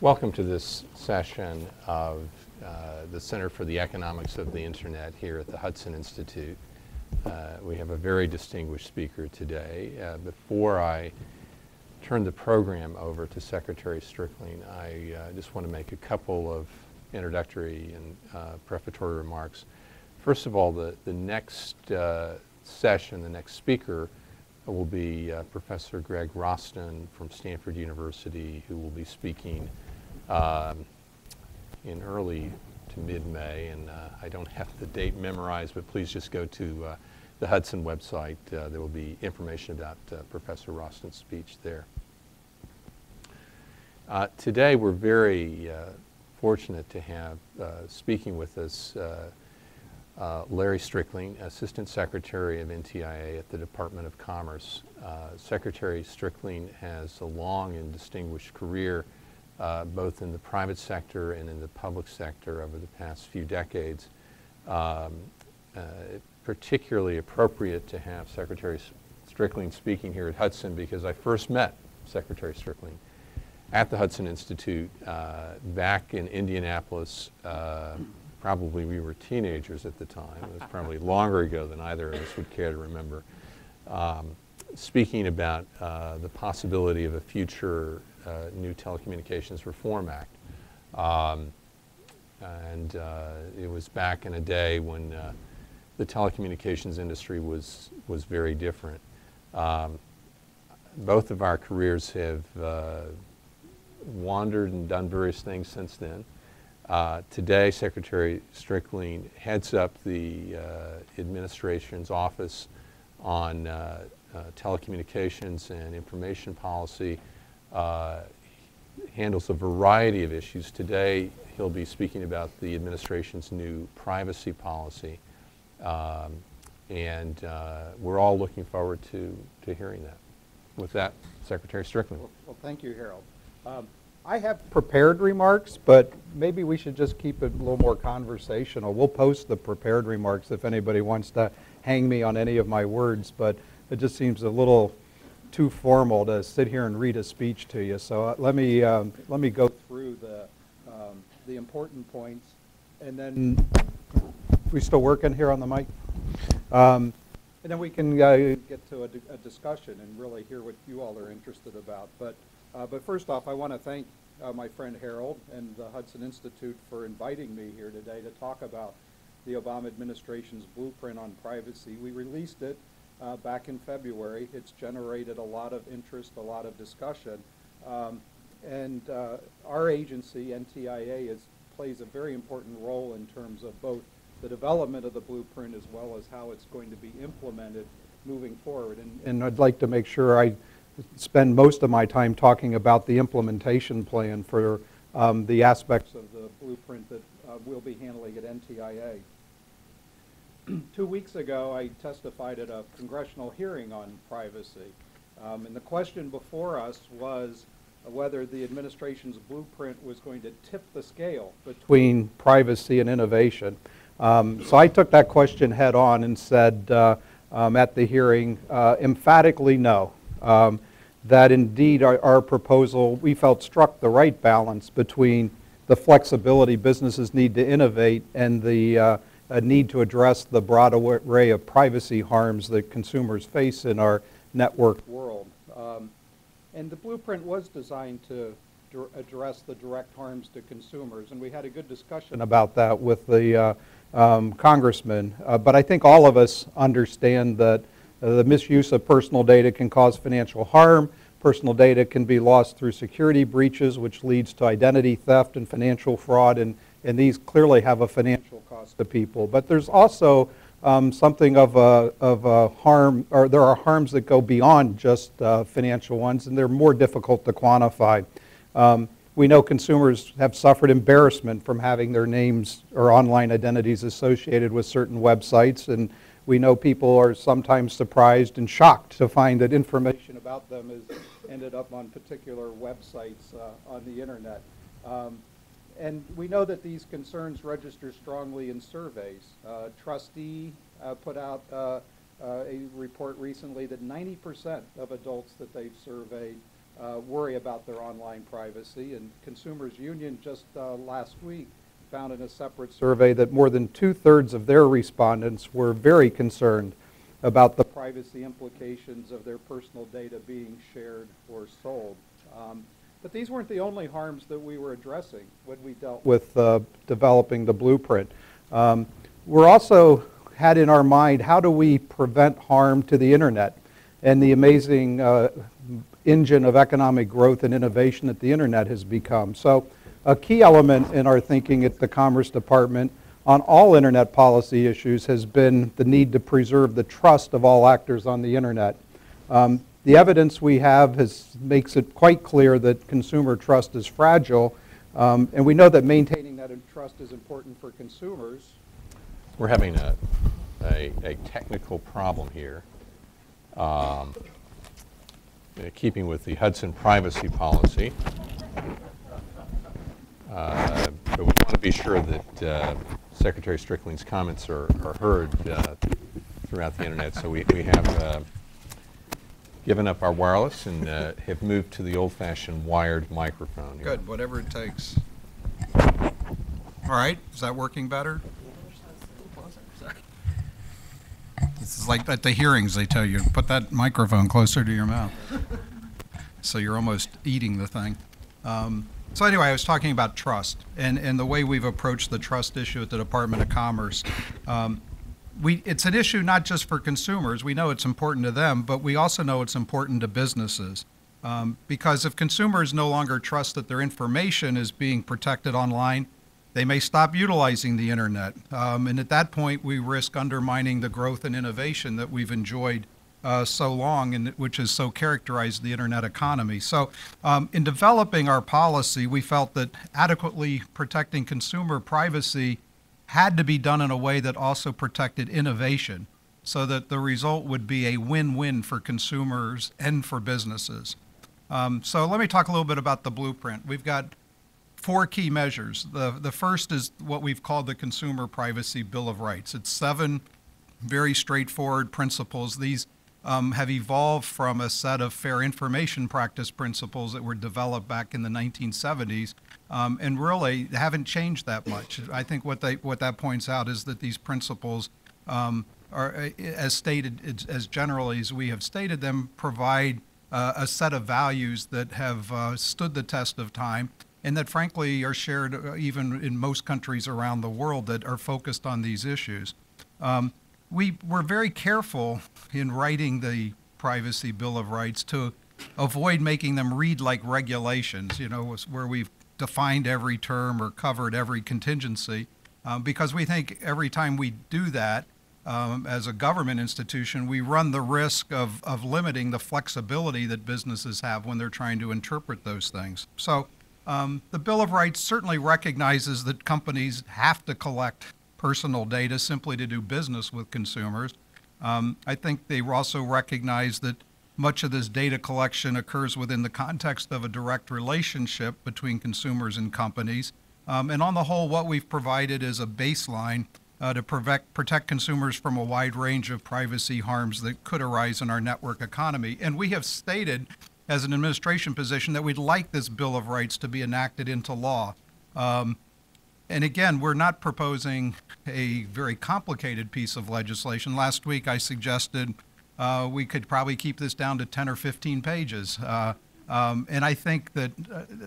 Welcome to this session of the Center for the Economics of the Internet here at the Hudson Institute. We have a very distinguished speaker today. Before I turn the program over to Secretary Strickling, I just want to make a couple of introductory and prefatory remarks. First of all, the next session, the next speaker will be Professor Greg Roston from Stanford University, who will be speaking in early to mid-May, and I don't have the date memorized, but please just go to the Hudson website. There will be information about Professor Roston's speech there. Today we're very fortunate to have speaking with us Larry Strickling, Assistant Secretary of NTIA at the Department of Commerce. Secretary Strickling has a long and distinguished career both in the private sector and in the public sector over the past few decades. Particularly appropriate to have Secretary Strickling speaking here at Hudson because I first met Secretary Strickling at the Hudson Institute back in Indianapolis. Probably we were teenagers at the time. It was probably longer ago than either of us would care to remember. Speaking about the possibility of a future new Telecommunications Reform Act. It was back in a day when the telecommunications industry was very different. Both of our careers have wandered and done various things since then. Today, Secretary Strickling heads up the administration's office on telecommunications and information policy, handles a variety of issues. Today, he'll be speaking about the administration's new privacy policy, and we're all looking forward to hearing that. With that, Secretary Strickling. Well, thank you, Harold. I have prepared remarks, but maybe we should just keep it a little more conversational. We'll post the prepared remarks if anybody wants to hang me on any of my words, but it just seems a little too formal to sit here and read a speech to you. So let me go through the important points, and then we still working here on the mic, and then we can get to a discussion and really hear what you all are interested about. But first off, I want to thank my friend Harold and the Hudson Institute for inviting me here today to talk about the Obama administration's blueprint on privacy. We released it back in February. It's generated a lot of interest, a lot of discussion. And our agency, NTIA, plays a very important role in terms of both the development of the blueprint as well as how it's going to be implemented moving forward. And I'd like to make sure I spend most of my time talking about the implementation plan for the aspects of the blueprint that we'll be handling at NTIA. 2 weeks ago, I testified at a congressional hearing on privacy. And the question before us was whether the administration's blueprint was going to tip the scale between privacy and innovation. So I took that question head on and said at the hearing, emphatically no. That indeed our proposal, we felt, struck the right balance between the flexibility businesses need to innovate and the need to address the broad array of privacy harms that consumers face in our networked world. And the blueprint was designed to address the direct harms to consumers, and we had a good discussion about that with the congressman. But I think all of us understand that the misuse of personal data can cause financial harm. Personal data can be lost through security breaches, which leads to identity theft and financial fraud, and these clearly have a financial cost to people. But there's also something of a harm, or there are harms that go beyond just financial ones, and they're more difficult to quantify. We know consumers have suffered embarrassment from having their names or online identities associated with certain websites, and we know people are sometimes surprised and shocked to find that information about them has ended up on particular websites on the internet. And we know that these concerns register strongly in surveys. Trustee put out a report recently that 90% of adults that they've surveyed worry about their online privacy. And Consumers Union just last week found in a separate survey that more than 2/3 of their respondents were very concerned about the privacy implications of their personal data being shared or sold. But these weren't the only harms that we were addressing when we dealt with developing the blueprint. We're also had in our mind, how do we prevent harm to the internet and the amazing engine of economic growth and innovation that the internet has become. So a key element in our thinking at the Commerce Department on all internet policy issues has been the need to preserve the trust of all actors on the internet. The evidence we have makes it quite clear that consumer trust is fragile, and we know that maintaining that trust is important for consumers. We're having a technical problem here. Keeping with the Hudson privacy policy, but we want to be sure that Secretary Strickling's comments are heard throughout the internet. So we have given up our wireless and have moved to the old-fashioned wired microphone here. Good, whatever it takes. All right, is that working better? This is like at the hearings, they tell you, put that microphone closer to your mouth. So you're almost eating the thing. So anyway, I was talking about trust and the way we've approached the trust issue at the Department of Commerce. It's an issue not just for consumers. We know it's important to them, but we also know it's important to businesses. Because if consumers no longer trust that their information is being protected online, they may stop utilizing the internet. And at that point, we risk undermining the growth and innovation that we've enjoyed so long, and which has so characterized the internet economy. So in developing our policy, we felt that adequately protecting consumer privacy had to be done in a way that also protected innovation, so that the result would be a win-win for consumers and for businesses. So let me talk a little bit about the blueprint. We've got 4 key measures. The first is what we've called the Consumer Privacy Bill of Rights. It's 7 very straightforward principles. These have evolved from a set of fair information practice principles that were developed back in the 1970s, and really haven't changed that much. I think what that points out is that these principles are, as stated, as generally as we have stated them, provide a set of values that have stood the test of time, and that frankly are shared even in most countries around the world that are focused on these issues. We were very careful in writing the Privacy Bill of Rights to avoid making them read like regulations, you know, where we've defined every term or covered every contingency, because we think every time we do that, as a government institution, we run the risk of limiting the flexibility that businesses have when they're trying to interpret those things. So the Bill of Rights certainly recognizes that companies have to collect personal data simply to do business with consumers. I think they also recognize that much of this data collection occurs within the context of a direct relationship between consumers and companies. And on the whole, what we've provided is a baseline to protect consumers from a wide range of privacy harms that could arise in our network economy. And we have stated as an administration position that we'd like this Bill of Rights to be enacted into law. And again, we're not proposing a very complicated piece of legislation. Last week I suggested we could probably keep this down to 10 or 15 pages. And I think that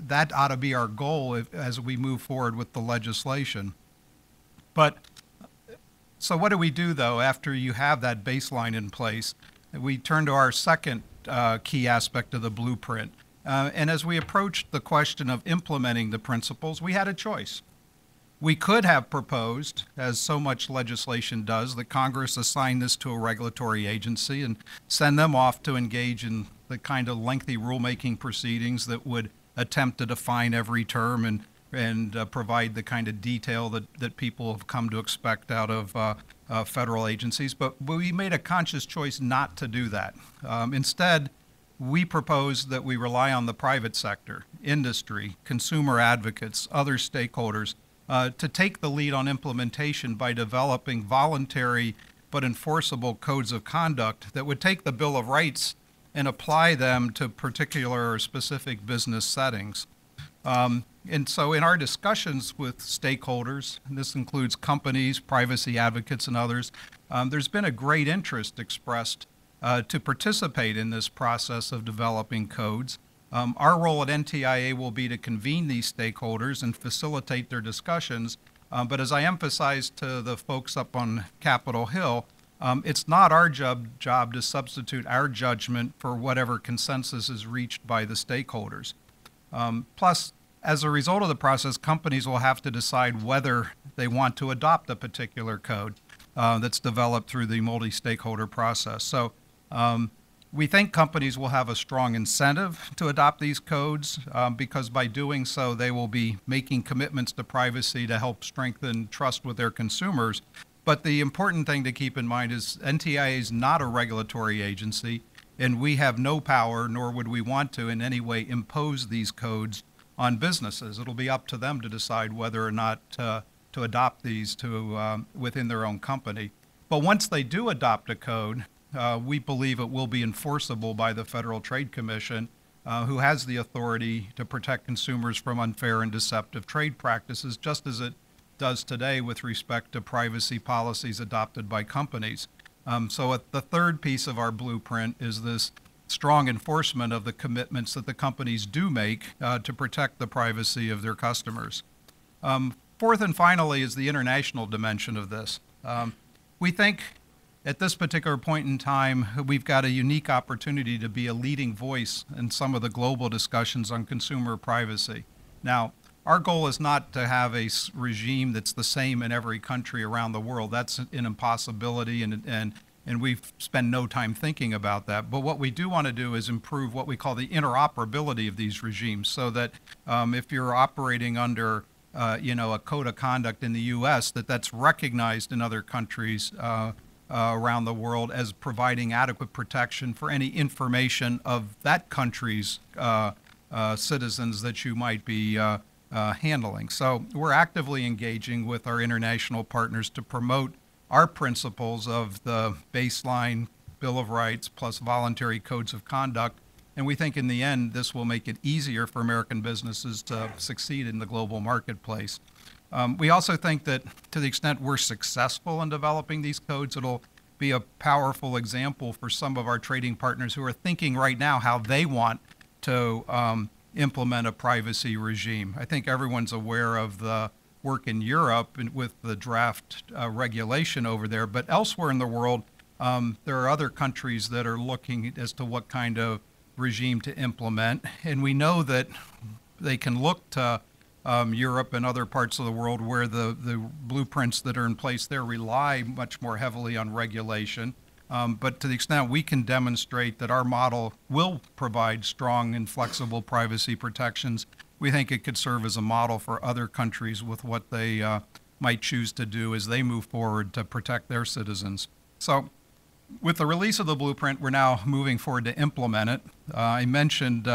that ought to be our goal as we move forward with the legislation. But so what do we do, though, after you have that baseline in place? We turn to our second key aspect of the blueprint. And as we approached the question of implementing the principles, we had a choice. We could have proposed, as so much legislation does, that Congress assign this to a regulatory agency and send them off to engage in the kind of lengthy rulemaking proceedings that would attempt to define every term and provide the kind of detail that people have come to expect out of federal agencies. But we made a conscious choice not to do that. Instead, we proposed that we rely on the private sector, industry, consumer advocates, other stakeholders, to take the lead on implementation by developing voluntary but enforceable codes of conduct that would take the Bill of Rights and apply them to particular or specific business settings. And so in our discussions with stakeholders, and this includes companies, privacy advocates, and others, there's been a great interest expressed to participate in this process of developing codes. Our role at NTIA will be to convene these stakeholders and facilitate their discussions. But as I emphasized to the folks up on Capitol Hill, it's not our job to substitute our judgment for whatever consensus is reached by the stakeholders. Plus, as a result of the process, companies will have to decide whether they want to adopt a particular code that's developed through the multi-stakeholder process. So we think companies will have a strong incentive to adopt these codes because by doing so, they will be making commitments to privacy to help strengthen trust with their consumers. But the important thing to keep in mind is NTIA is not a regulatory agency, and we have no power, nor would we want to in any way impose these codes on businesses. It'll be up to them to decide whether or not to adopt these within their own company. But once they do adopt a code, we believe it will be enforceable by the Federal Trade Commission, who has the authority to protect consumers from unfair and deceptive trade practices, just as it does today with respect to privacy policies adopted by companies. So the third piece of our blueprint is this strong enforcement of the commitments that the companies do make to protect the privacy of their customers. Fourth and finally is the international dimension of this. We think at this particular point in time, we've got a unique opportunity to be a leading voice in some of the global discussions on consumer privacy. Now, our goal is not to have a regime that's the same in every country around the world. That's an impossibility, and we've spent no time thinking about that. But what we do want to do is improve what we call the interoperability of these regimes, so that if you're operating under a code of conduct in the U.S., that's recognized in other countries around the world as providing adequate protection for any information of that country's citizens that you might be handling. So we're actively engaging with our international partners to promote our principles of the baseline Bill of Rights plus voluntary codes of conduct. And we think in the end, this will make it easier for American businesses to succeed in the global marketplace. We also think that to the extent we're successful in developing these codes, it'll be a powerful example for some of our trading partners who are thinking right now how they want to implement a privacy regime. I think everyone's aware of the work in Europe with the draft regulation over there, but elsewhere in the world, there are other countries that are looking as to what kind of regime to implement, and we know that they can look to Europe and other parts of the world where the blueprints that are in place there rely much more heavily on regulation. But to the extent we can demonstrate that our model will provide strong and flexible privacy protections, we think it could serve as a model for other countries with what they might choose to do as they move forward to protect their citizens. So with the release of the blueprint, we're now moving forward to implement it. I mentioned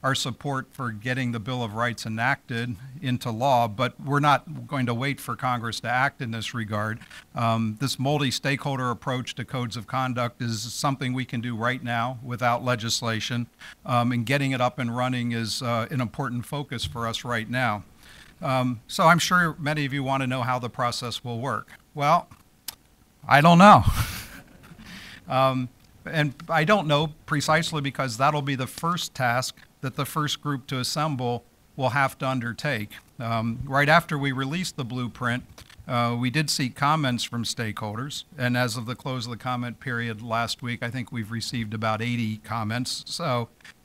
our support for getting the Bill of Rights enacted into law, but we're not going to wait for Congress to act in this regard. This multi-stakeholder approach to codes of conduct is something we can do right now without legislation, and getting it up and running is an important focus for us right now. So I'm sure many of you want to know how the process will work. Well, I don't know. And I don't know precisely because that'll be the first task that the first group to assemble will have to undertake. Right after we released the blueprint, we did seek comments from stakeholders, and as of the close of the comment period last week, I think we've received about 80 comments.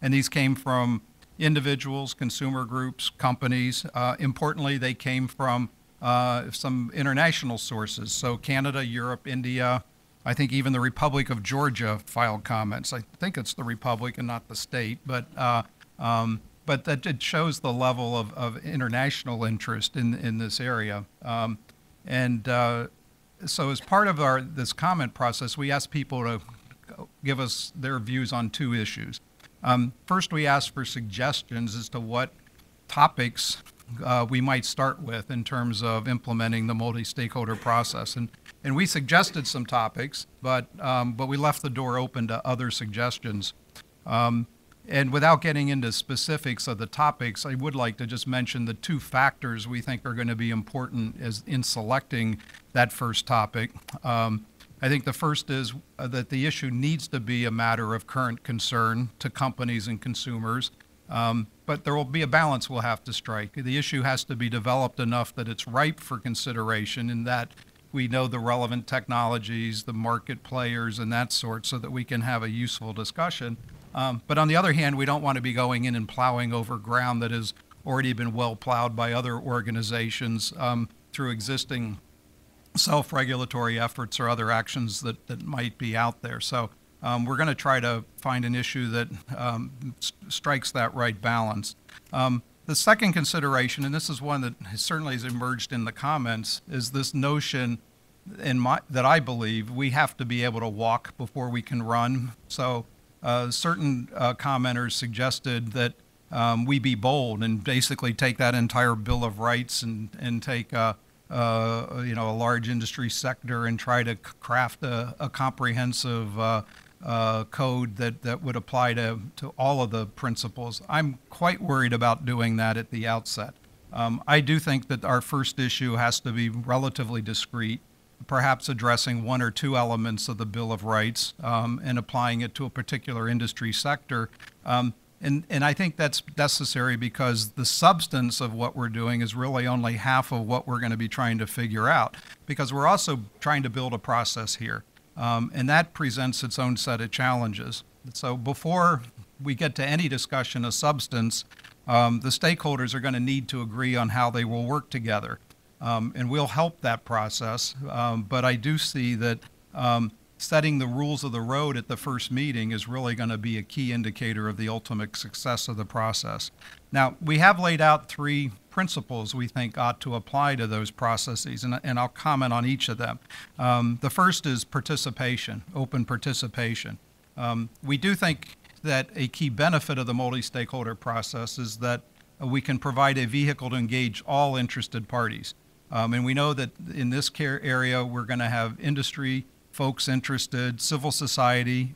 And these came from individuals, consumer groups, companies. Importantly, they came from some international sources, so Canada, Europe, India. I think even the Republic of Georgia filed comments. I think it's the Republic and not the state, but that it shows the level of international interest in this area. So as part of this comment process, we asked people to give us their views on two issues. First, we asked for suggestions as to what topics we might start with in terms of implementing the multi-stakeholder process. And we suggested some topics, but we left the door open to other suggestions. And without getting into specifics of the topics, I would like to just mention the two factors we think are going to be important in selecting that first topic. I think the first is that the issue needs to be a matter of current concern to companies and consumers, but there will be a balance we'll have to strike. The issue has to be developed enough that it's ripe for consideration, in that we know the relevant technologies, the market players, and that sort, so that we can have a useful discussion. But on the other hand, we don't want to be going in and plowing over ground that has already been well plowed by other organizations through existing self-regulatory efforts or other actions that might be out there. So we're going to try to find an issue that strikes that right balance. The second consideration, and this is one that certainly has emerged in the comments, is this notion that I believe we have to be able to walk before we can run. So certain commenters suggested that we be bold and basically take that entire Bill of Rights and take a large industry sector and try to craft a comprehensive code that would apply to all of the principles. I'm quite worried about doing that at the outset. I do think that our first issue has to be relatively discrete, perhaps addressing one or two elements of the Bill of Rights and applying it to a particular industry sector. And I think that's necessary because the substance of what we're doing is really only half of what we're going to be trying to figure out, because we're also trying to build a process here. And that presents its own set of challenges. So before we get to any discussion of substance, the stakeholders are going to need to agree on how they will work together. And we'll help that process. But I do see that setting the rules of the road at the first meeting is really going to be a key indicator of the ultimate success of the process. Now, we have laid out three principles we think ought to apply to those processes, and I'll comment on each of them. The first is participation, open participation. We do think that a key benefit of the multi-stakeholder process is that we can provide a vehicle to engage all interested parties. And we know that in this area, we're going to have industry folks interested, civil society,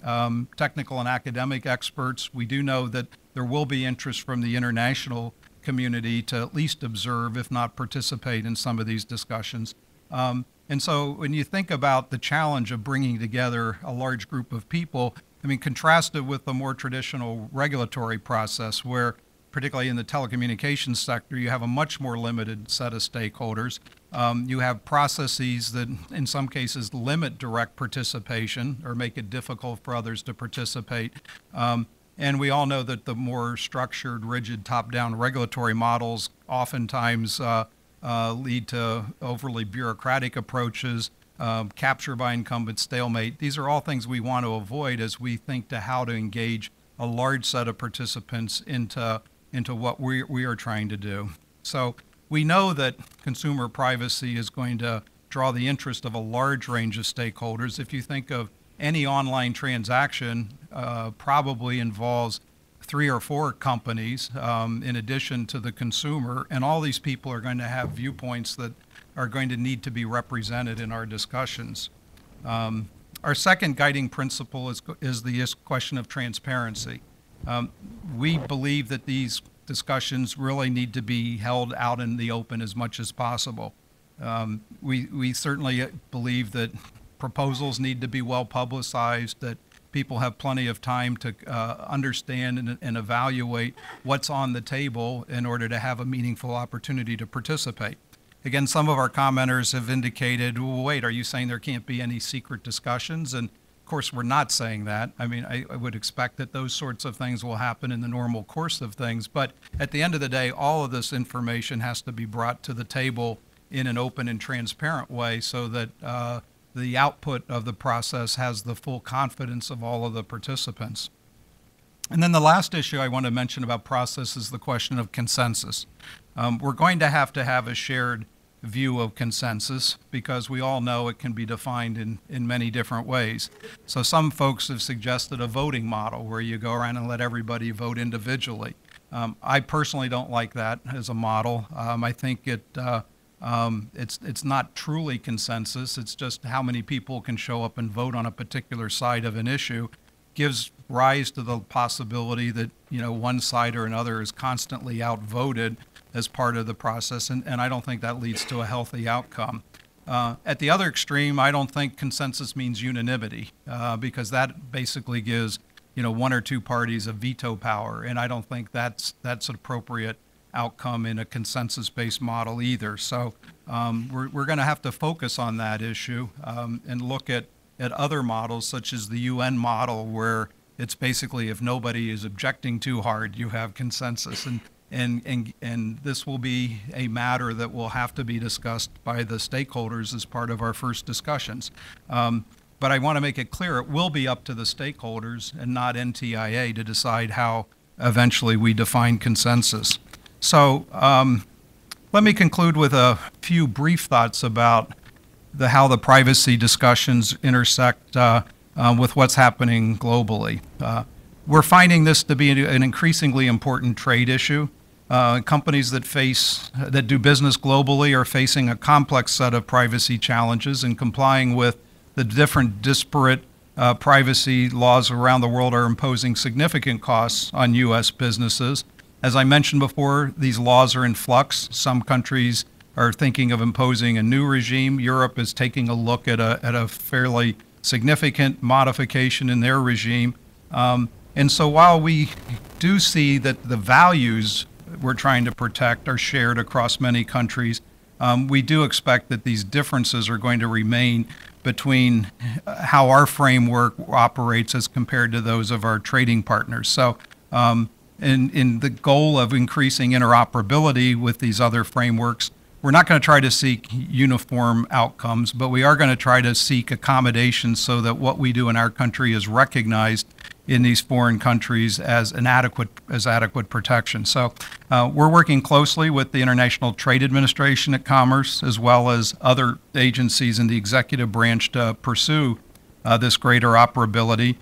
technical and academic experts. We do know that there will be interest from the international community to at least observe, if not participate in some of these discussions. And so when you think about the challenge of bringing together a large group of people, I mean, contrasted with the more traditional regulatory process where, particularly in the telecommunications sector, you have a much more limited set of stakeholders. You have processes that in some cases limit direct participation or make it difficult for others to participate. And we all know that the more structured, rigid, top-down regulatory models oftentimes lead to overly bureaucratic approaches, capture by incumbent, stalemate. These are all things we want to avoid as we think to how to engage a large set of participants into what we are trying to do. So we know that consumer privacy is going to draw the interest of a large range of stakeholders. If you think of any online transaction, probably involves 3 or 4 companies in addition to the consumer, and all these people are going to have viewpoints that are going to need to be represented in our discussions. Our second guiding principle is the question of transparency. We believe that these discussions really need to be held out in the open as much as possible. We certainly believe that proposals need to be well publicized, that people have plenty of time to understand and evaluate what's on the table in order to have a meaningful opportunity to participate. Again, some of our commenters have indicated, well, wait, are you saying there can't be any secret discussions? And of course, we're not saying that. I mean, I would expect that those sorts of things will happen in the normal course of things. But at the end of the day, all of this information has to be brought to the table in an open and transparent way so that the output of the process has the full confidence of all of the participants. And then the last issue I want to mention about process is the question of consensus. We're going to have a shared view of consensus because we all know it can be defined in many different ways. So some folks have suggested a voting model where you go around and let everybody vote individually. I personally don't like that as a model. I think it's not truly consensus. It's just how many people can show up and vote on a particular side of an issue. gives rise to the possibility that, one side or another is constantly outvoted as part of the process, and I don't think that leads to a healthy outcome. At the other extreme, I don't think consensus means unanimity, because that basically gives, one or two parties a veto power, and I don't think that's an appropriate outcome in a consensus-based model either. So we're going to have to focus on that issue and look at other models, such as the UN model, where it's basically if nobody is objecting too hard, you have consensus. And this will be a matter that will have to be discussed by the stakeholders as part of our first discussions. But I want to make it clear, it will be up to the stakeholders and not NTIA to decide how eventually we define consensus. So let me conclude with a few brief thoughts about how the privacy discussions intersect with what's happening globally. We're finding this to be an increasingly important trade issue. Companies that do business globally are facing a complex set of privacy challenges, and complying with the different disparate privacy laws around the world are imposing significant costs on U.S. businesses. As I mentioned before, these laws are in flux. Some countries are thinking of imposing a new regime. Europe is taking a look at a fairly significant modification in their regime. And so while we do see that the values we're trying to protect are shared across many countries, we do expect that these differences are going to remain between how our framework operates as compared to those of our trading partners. So in the goal of increasing interoperability with these other frameworks, we're not going to try to seek uniform outcomes, but we are going to try to seek accommodations so that what we do in our country is recognized in these foreign countries as adequate protection. So we're working closely with the International Trade Administration at Commerce, as well as other agencies in the executive branch, to pursue this greater operability.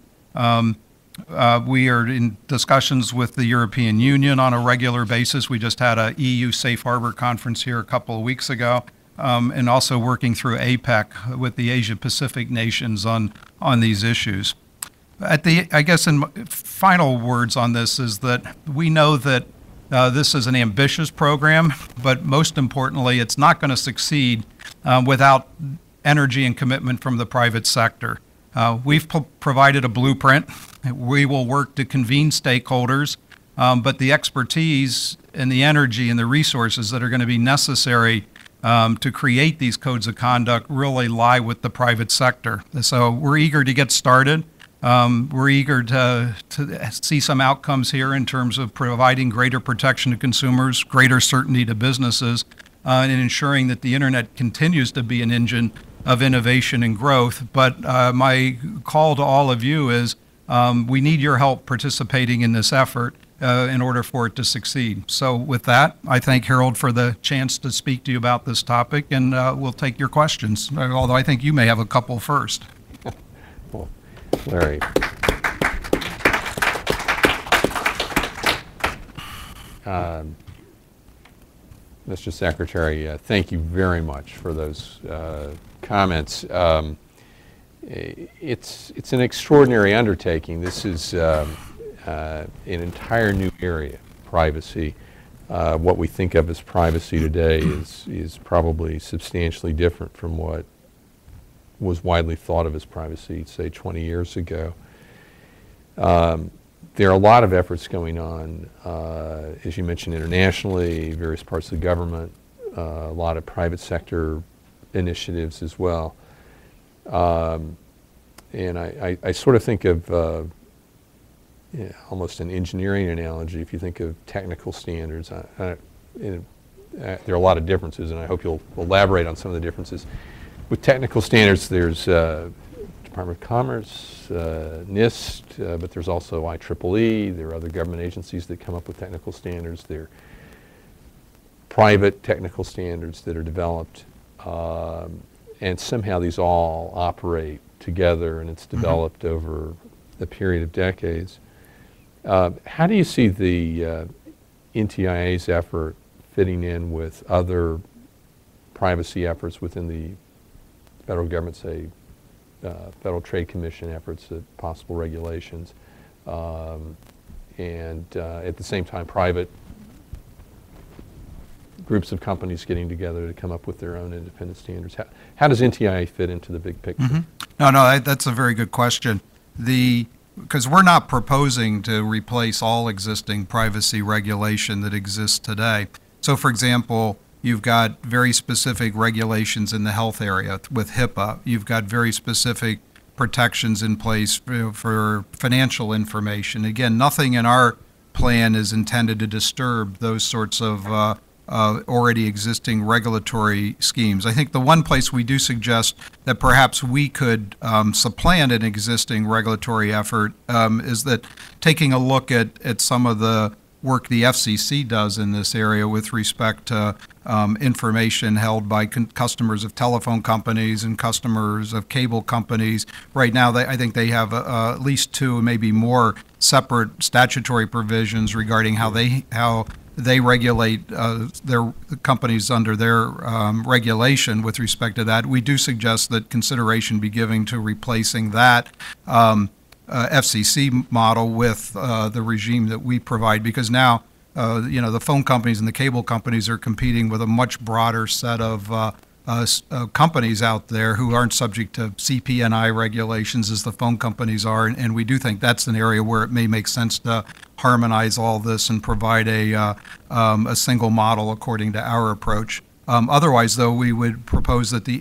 We are in discussions with the European Union on a regular basis. We just had a EU Safe Harbor conference here a couple of weeks ago, and also working through APEC with the Asia Pacific nations on these issues. I guess in final words on this is that we know that this is an ambitious program, but most importantly, it's not going to succeed without energy and commitment from the private sector. We've provided a blueprint. We will work to convene stakeholders, but the expertise and the energy and the resources that are going to be necessary to create these codes of conduct really lie with the private sector. So we're eager to get started. We're eager to see some outcomes here in terms of providing greater protection to consumers, greater certainty to businesses, and ensuring that the internet continues to be an engine of innovation and growth. But my call to all of you is we need your help participating in this effort in order for it to succeed. So with that, I thank Harold for the chance to speak to you about this topic, and we'll take your questions, although I think you may have a couple first. Well, Larry. Mr. Secretary, thank you very much for those comments. It's an extraordinary undertaking. This is an entire new area, privacy. What we think of as privacy today is probably substantially different from what was widely thought of as privacy, say, 20 years ago. There are a lot of efforts going on, as you mentioned, internationally, various parts of the government, a lot of private sector initiatives as well. And I sort of think of almost an engineering analogy. If you think of technical standards, there are a lot of differences, and I hope you'll elaborate on some of the differences. With technical standards, there's Department of Commerce, NIST, but there's also IEEE. There are other government agencies that come up with technical standards. There are private technical standards that are developed, and somehow these all operate together, and it's developed over a period of decades. How do you see the NTIA's effort fitting in with other privacy efforts within the federal government, say Federal Trade Commission efforts at possible regulations, and at the same time private groups of companies getting together to come up with their own independent standards. How does NTIA fit into the big picture? Mm-hmm. No, that's a very good question. Because we're not proposing to replace all existing privacy regulation that exists today. So, for example, you've got very specific regulations in the health area with HIPAA. You've got very specific protections in place for financial information. Again, nothing in our plan is intended to disturb those sorts of already existing regulatory schemes. I think the one place we do suggest that perhaps we could supplant an existing regulatory effort is that taking a look at some of the work the FCC does in this area with respect to information held by customers of telephone companies and customers of cable companies. Right now, I think they have at least two, maybe more, separate statutory provisions regarding how they regulate their companies under their regulation with respect to that. We do suggest that consideration be given to replacing that FCC model with the regime that we provide, because now the phone companies and the cable companies are competing with a much broader set of companies out there who aren't subject to CP&I regulations as the phone companies are, and we do think that's an area where it may make sense to harmonize all this and provide a single model according to our approach. Otherwise, though, we would propose that the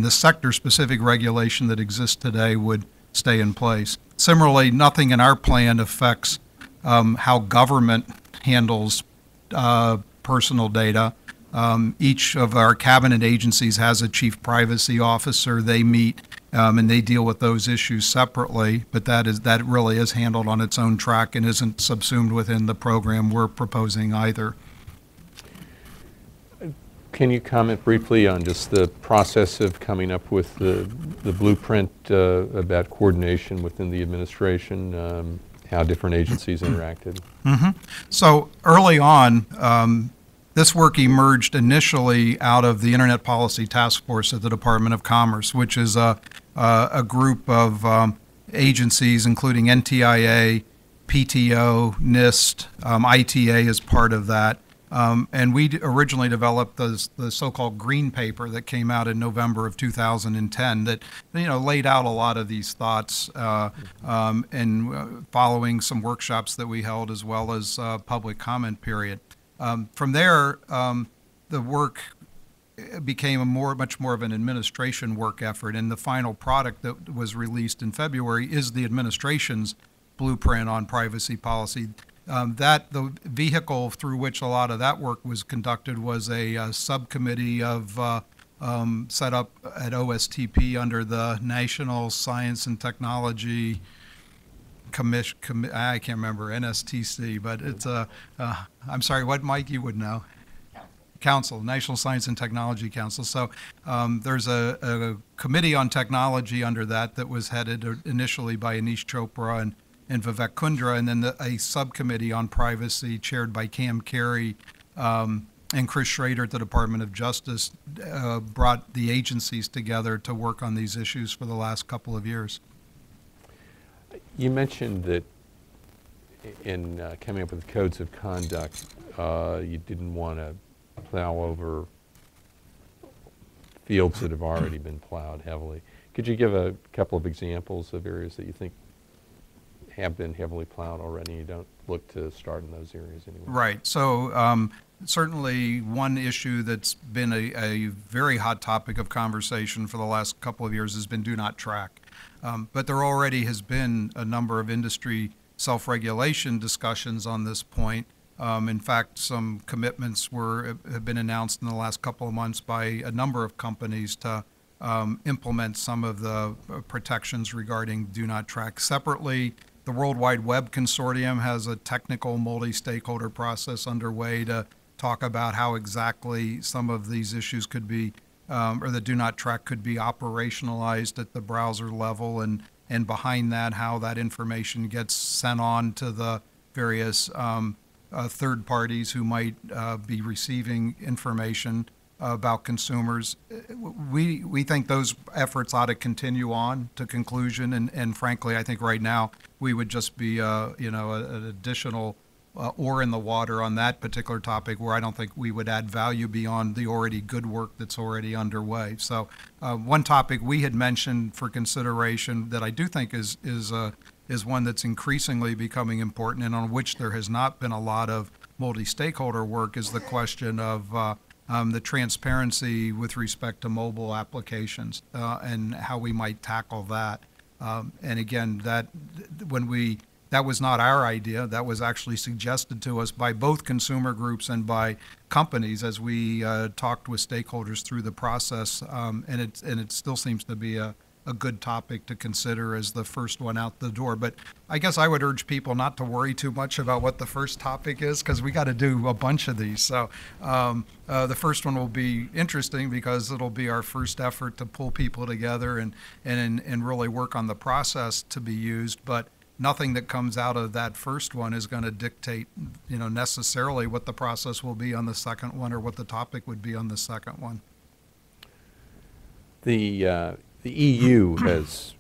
sector-specific regulation that exists today would stay in place. Similarly, nothing in our plan affects how government handles personal data. Each of our cabinet agencies has a chief privacy officer. They meet and they deal with those issues separately, but that really is handled on its own track and isn't subsumed within the program we're proposing either. Can you comment briefly on just the process of coming up with the blueprint about coordination within the administration, how different agencies interacted? Mm-hmm. So early on, this work emerged initially out of the Internet Policy Task Force at the Department of Commerce, which is a group of agencies including NTIA, PTO, NIST, ITA is part of that. And we originally developed the so-called green paper that came out in November of 2010 that laid out a lot of these thoughts and following some workshops that we held as well as public comment period. From there, the work became much more of an administration work effort, and the final product that was released in February is the administration's blueprint on privacy policy. The vehicle through which a lot of that work was conducted was a subcommittee of set up at OSTP under the National Science and Technology Commission. I can't remember, NSTC, but it's I'm sorry, what, Mike, you would know? Council, National Science and Technology Council. So there's a committee on technology under that was headed initially by Anish Chopra and Vivek Kundra, and then a subcommittee on privacy chaired by Cam Carey and Chris Schrader at the Department of Justice brought the agencies together to work on these issues for the last couple of years. You mentioned that in coming up with codes of conduct, you didn't want to plow over fields that have already been plowed heavily. Could you give a couple of examples of areas that you think have been heavily plowed already and you don't look to start in those areas anymore? Right. So certainly one issue that's been a very hot topic of conversation for the last couple of years has been do not track. But there already has been a number of industry self-regulation discussions on this point. In fact, some commitments have been announced in the last couple of months by a number of companies to implement some of the protections regarding do not track. Separately, the World Wide Web Consortium has a technical multi-stakeholder process underway to talk about how exactly some of these issues could be, or the do not track could be operationalized at the browser level, and behind that, how that information gets sent on to the various third parties who might be receiving information. about consumers. We think those efforts ought to continue on to conclusion, and frankly, I think right now we would just be an additional oar in the water on that particular topic, where I don't think we would add value beyond the already good work that's already underway. So one topic we had mentioned for consideration that I do think is one that's increasingly becoming important, and on which there has not been a lot of multi-stakeholder work, is the question of the transparency with respect to mobile applications and how we might tackle that. And again, that was not our idea. That was actually suggested to us by both consumer groups and by companies as we talked with stakeholders through the process. And it still seems to be a good topic to consider as the first one out the door. But I guess I would urge people not to worry too much about what the first topic is, because we got to do a bunch of these. So the first one will be interesting because it'll be our first effort to pull people together and really work on the process to be used. But nothing that comes out of that first one is going to dictate, necessarily what the process will be on the second one or what the topic would be on the second one. The EU has,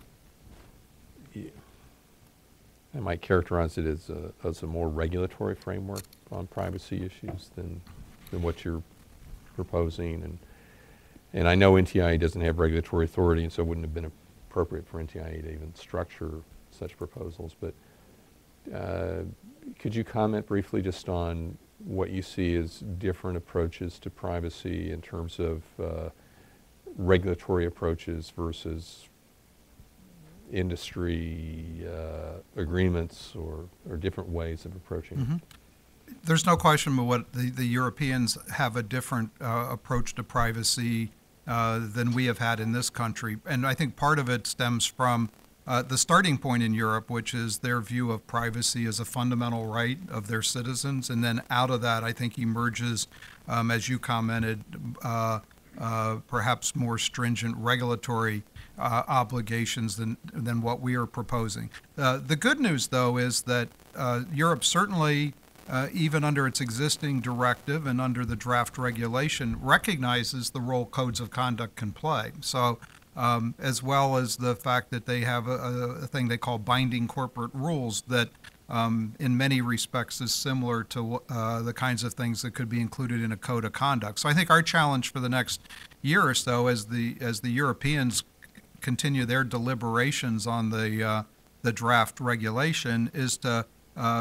I might characterize it as a more regulatory framework on privacy issues than what you're proposing. And I know NTIA doesn't have regulatory authority, and so it wouldn't have been appropriate for NTIA to even structure such proposals. But could you comment briefly just on what you see as different approaches to privacy in terms of regulatory approaches versus industry agreements or different ways of approaching it? There's no question but what the Europeans have a different approach to privacy than we have had in this country. And I think part of it stems from the starting point in Europe, which is their view of privacy as a fundamental right of their citizens. And then out of that, I think emerges, as you commented, perhaps more stringent regulatory obligations than what we are proposing. The good news, though, is that Europe certainly, even under its existing directive and under the draft regulation, recognizes the role codes of conduct can play. So, as well as the fact that they have a thing they call binding corporate rules that in many respects is similar to the kinds of things that could be included in a code of conduct. So I think our challenge for the next year or so, as the Europeans continue their deliberations on the draft regulation, is to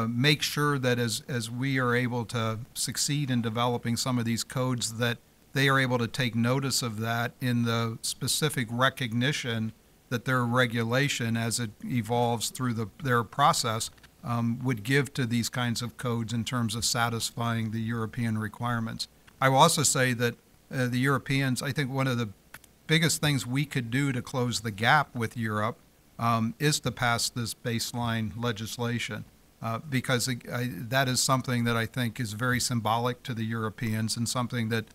make sure that as we are able to succeed in developing some of these codes, that they are able to take notice of that in the specific recognition that their regulation, as it evolves through their process, would give to these kinds of codes in terms of satisfying the European requirements. I will also say that the Europeans, I think one of the biggest things we could do to close the gap with Europe is to pass this baseline legislation, because that is something that I think is very symbolic to the Europeans, and something that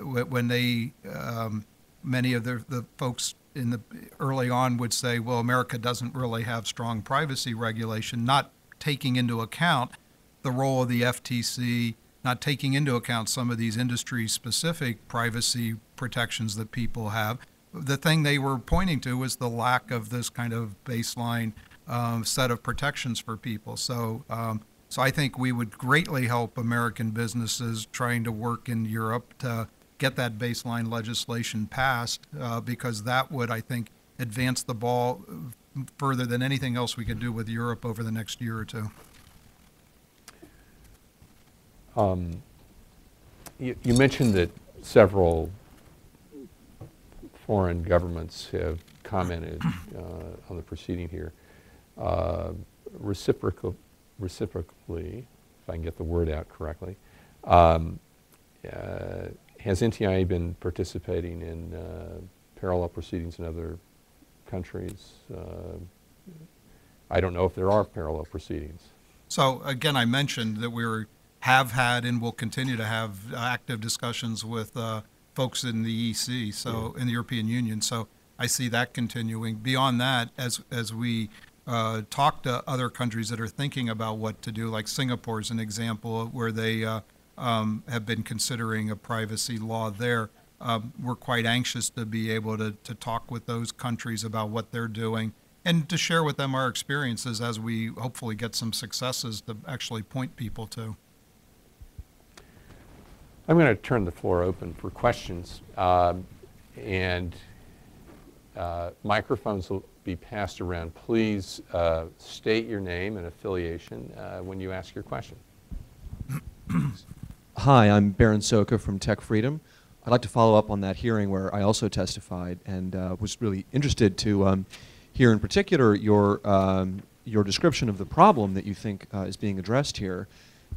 when they, many of the folks in the early on would say, well, America doesn't really have strong privacy regulation, not taking into account the role of the FTC, not taking into account some of these industry-specific privacy protections that people have. The thing they were pointing to was the lack of this kind of baseline set of protections for people. So I think we would greatly help American businesses trying to work in Europe to get that baseline legislation passed, because that would, I think, advance the ball further than anything else we could do with Europe over the next year or two. You mentioned that several foreign governments have commented on the proceeding here. Reciprocally, if I can get the word out correctly, has NTIA been participating in parallel proceedings in other countries? I don't know if there are parallel proceedings. So again, I mentioned that we have had and will continue to have active discussions with folks in the EC, so in the European Union. So I see that continuing. Beyond that, as we talk to other countries that are thinking about what to do, like Singapore is an example where they have been considering a privacy law there. We're quite anxious to be able to talk with those countries about what they're doing and to share with them our experiences as we hopefully get some successes to actually point people to. I'm going to turn the floor open for questions, and microphones will be passed around. Please state your name and affiliation when you ask your question. Hi, I'm Baron Soka from Tech Freedom. I'd like to follow up on that hearing where I also testified, and was really interested to hear in particular your description of the problem that you think is being addressed here.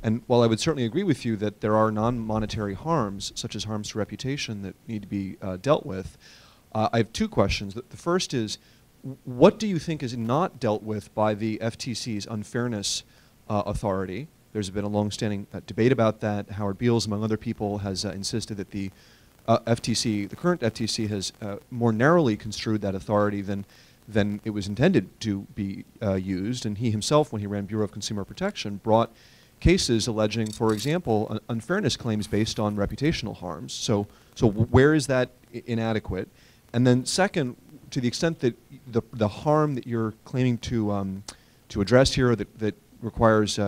And while I would certainly agree with you that there are non-monetary harms, such as harms to reputation, that need to be dealt with, I have two questions. The first is, what do you think is not dealt with by the FTC's unfairness authority? There's been a long-standing debate about that. Howard Beals, among other people, has insisted that the FTC, the current FTC, has more narrowly construed that authority than it was intended to be used. And he himself, when he ran Bureau of Consumer Protection, brought cases alleging, for example, unfairness claims based on reputational harms. So where is that inadequate? And then second, to the extent that the harm that you're claiming to address here, that requires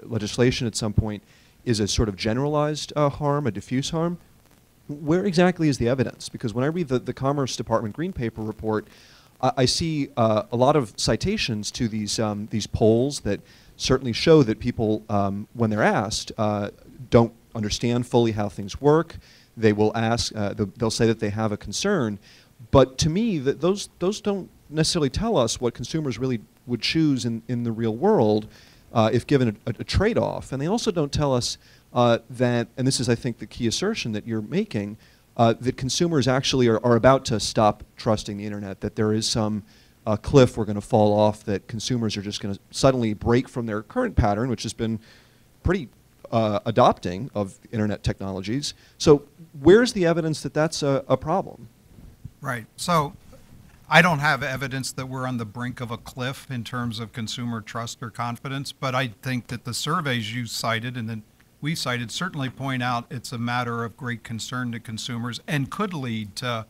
legislation at some point, is a sort of generalized harm, a diffuse harm, where exactly is the evidence? Because when I read the Commerce Department Green Paper report, I see a lot of citations to these polls that certainly show that people, when they're asked, don't understand fully how things work. They will ask, they'll say that they have a concern, but to me, those don't necessarily tell us what consumers really would choose in the real world if given a trade-off. And they also don't tell us that, and this is, I think, the key assertion that you're making, that consumers actually are about to stop trusting the internet, that there is some cliff we're going to fall off, that consumers are just going to suddenly break from their current pattern, which has been pretty adopting of internet technologies. So where's the evidence that that's a problem? Right. So I don't have evidence that we're on the brink of a cliff in terms of consumer trust or confidence, but I think that the surveys you cited and then we cited certainly point out it's a matter of great concern to consumers and could lead to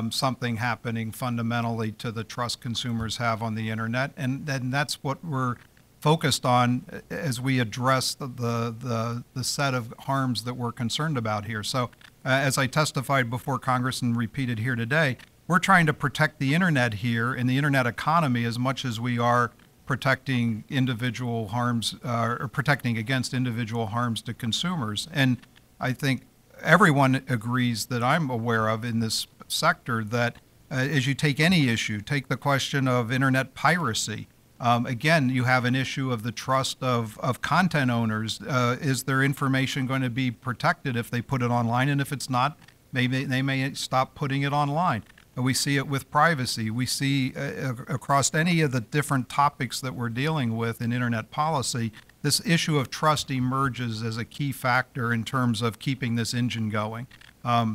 something happening fundamentally to the trust consumers have on the internet. And then that's what we're focused on as we address the set of harms that we're concerned about here. So as I testified before Congress and repeated here today, we're trying to protect the internet here and the internet economy as much as we are protecting individual harms or protecting against individual harms to consumers. And I think everyone agrees that I'm aware of in this sector that as you take any issue, take the question of internet piracy. Again, you have an issue of the trust of content owners. Is their information going to be protected if they put it online? And if it's not, maybe they may stop putting it online. We see it with privacy. We see across any of the different topics that we're dealing with in internet policy, this issue of trust emerges as a key factor in terms of keeping this engine going.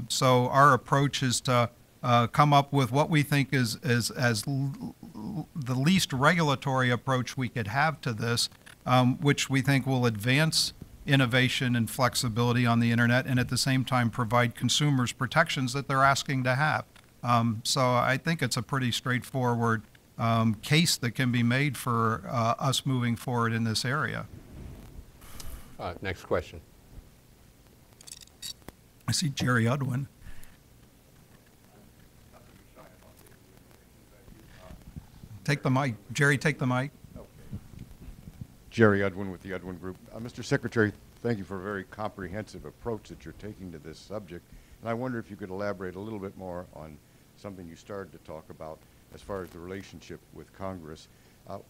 So our approach is to come up with what we think is the least regulatory approach we could have to this, which we think will advance innovation and flexibility on the internet and at the same time provide consumers protections that they're asking to have. So I think it's a pretty straightforward case that can be made for us moving forward in this area. Next question. I see Jerry Udwin. Take the mic. Jerry, take the mic. Jerry Udwin with the Udwin Group. Mr. Secretary, thank you for a very comprehensive approach that you're taking to this subject. And I wonder if you could elaborate a little bit more on something you started to talk about as far as the relationship with Congress.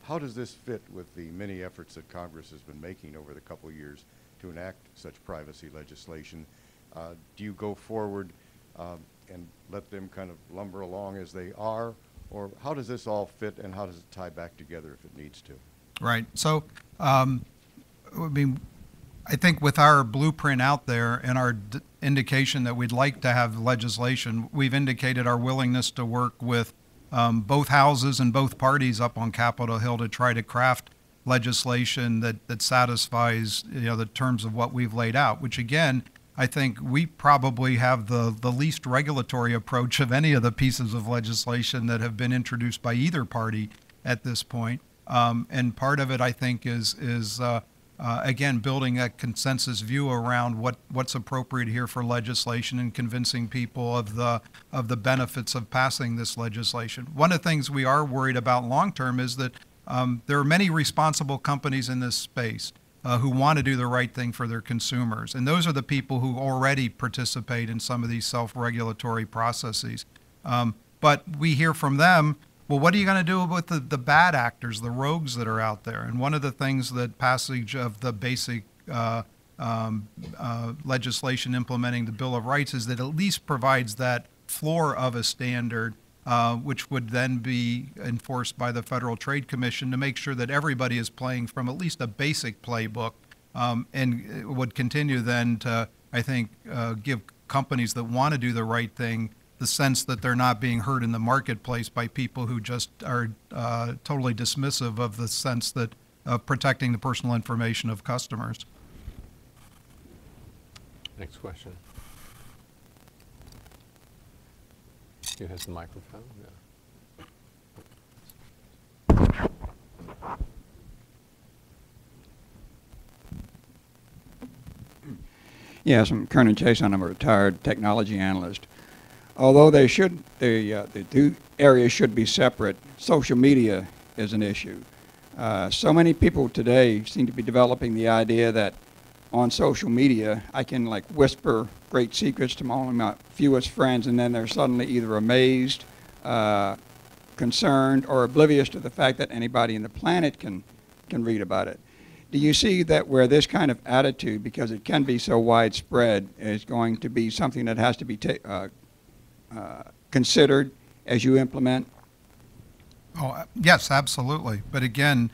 How does this fit with the many efforts that Congress has been making over the couple of years to enact such privacy legislation? Do you go forward and let them kind of lumber along as they are? Or how does this all fit and how does it tie back together if it needs to? Right. So, I mean, I think with our blueprint out there and our indication that we'd like to have legislation, we've indicated our willingness to work with both houses and both parties up on Capitol Hill to try to craft legislation that satisfies the terms of what we've laid out, which again, I think we probably have the least regulatory approach of any of the pieces of legislation that have been introduced by either party at this point. And part of it, I think, is again, building a consensus view around what's appropriate here for legislation and convincing people of the benefits of passing this legislation. One of the things we are worried about long term is that there are many responsible companies in this space who want to do the right thing for their consumers. And those are the people who already participate in some of these self-regulatory processes. But we hear from them, well, what are you going to do with the bad actors, the rogues that are out there? And one of the things that passage of the basic legislation implementing the Bill of Rights is that at least provides that floor of a standard, which would then be enforced by the Federal Trade Commission to make sure that everybody is playing from at least a basic playbook, and would continue then to, I think, give companies that want to do the right thing the sense that they're not being heard in the marketplace by people who just are totally dismissive of the sense that protecting the personal information of customers. Next question. Who has the microphone? Yeah. Yes, I'm Kernan Chase. I'm a retired technology analyst. Although the two areas should be separate, social media is an issue. So many people today seem to be developing the idea that on social media I can like whisper great secrets to only my fewest friends, and then they're suddenly either amazed, concerned, or oblivious to the fact that anybody on the planet can read about it. Do you see that where this kind of attitude, because it can be so widespread, is going to be something that has to be considered as you implement? Oh, yes, absolutely. But again,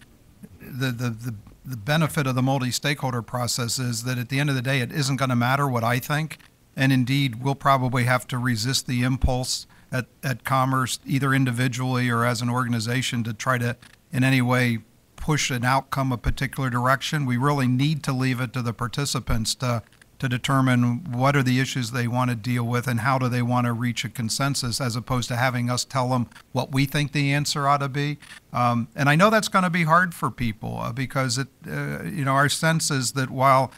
the benefit of the multi-stakeholder process is that at the end of the day, it isn't going to matter what I think. And indeed, we'll probably have to resist the impulse at Commerce, either individually or as an organization, to try to in any way push an outcome a particular direction. We really need to leave it to the participants to determine what are the issues they want to deal with and how do they want to reach a consensus, as opposed to having us tell them what we think the answer ought to be. And I know that's going to be hard for people because our sense is that while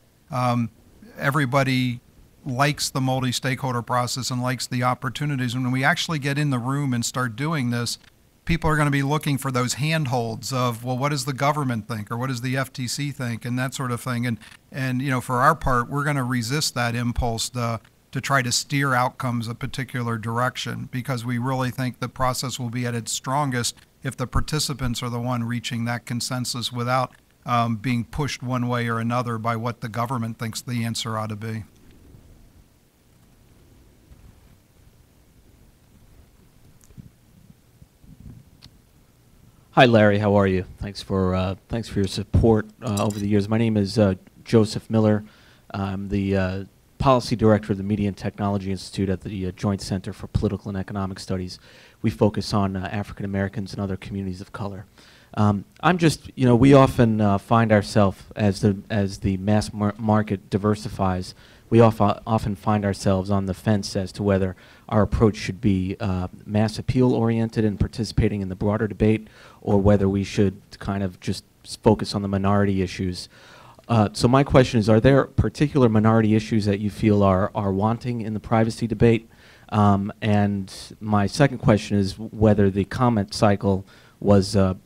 everybody likes the multi-stakeholder process and likes the opportunities, when we actually get in the room and start doing this, people are going to be looking for those handholds of, well, what does the government think, or what does the FTC think, and that sort of thing. And for our part, we're going to resist that impulse to try to steer outcomes a particular direction, because we really think the process will be at its strongest if the participants are the one reaching that consensus without being pushed one way or another by what the government thinks the answer ought to be. Hi, Larry. How are you? Thanks for your support over the years. My name is Joseph Miller. I'm the policy director of the Media and Technology Institute at the Joint Center for Political and Economic Studies. We focus on African Americans and other communities of color. I'm just, we often find ourselves as the mass market diversifies. We often find ourselves on the fence as to whether our approach should be mass appeal oriented and participating in the broader debate, or whether we should kind of just focus on the minority issues. So my question is, are there particular minority issues that you feel are wanting in the privacy debate? And my second question is whether the comment cycle was a